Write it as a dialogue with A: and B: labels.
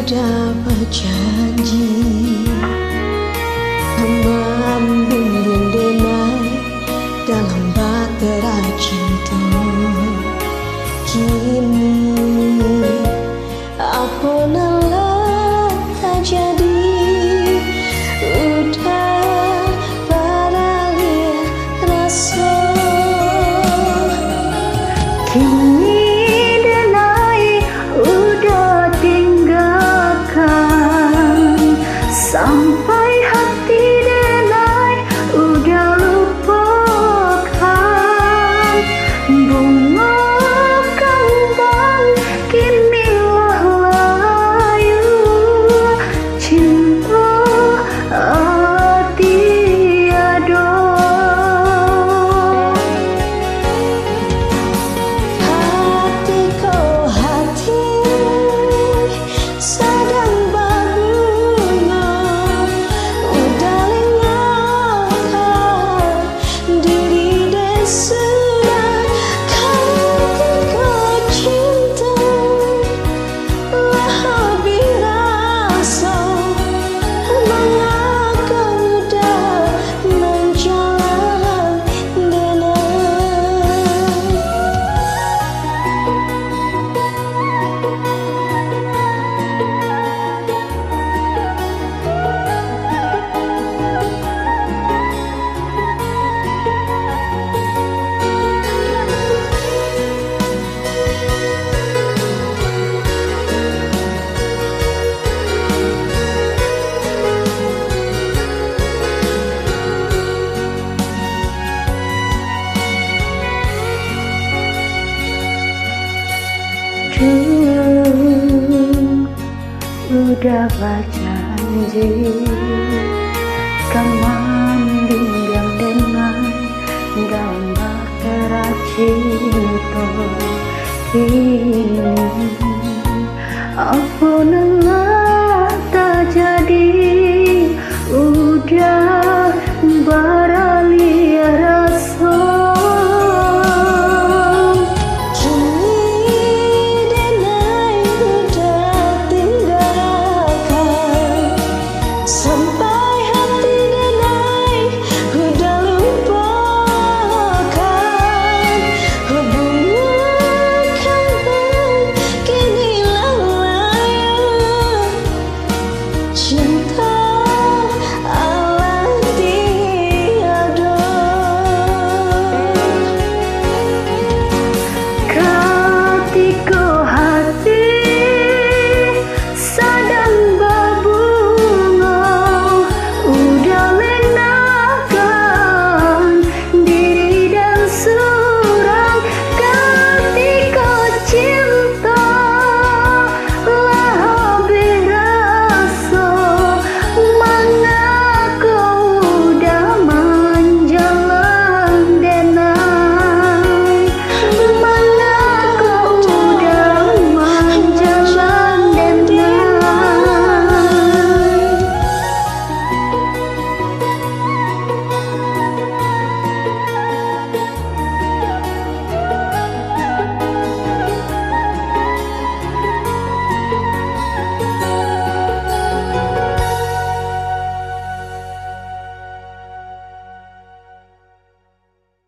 A: udah berjanji membimbing denai dalam bahtera cinta. Kini apa nalar tak jadi, udah beralih rasa.
B: Kini denai udah tinggalkan, sampai hati denai udah lupakan. Bunga kembang kinilah layu, cinta tiada.
A: Hatiku hati sedang berbunga, udah lengahkan diri dan sudah. Hatiku cinta lebih rasa, mengaku udah menjalan
B: Udah berjanji kaman bimbing dengan gambar cinta. Kini apa nang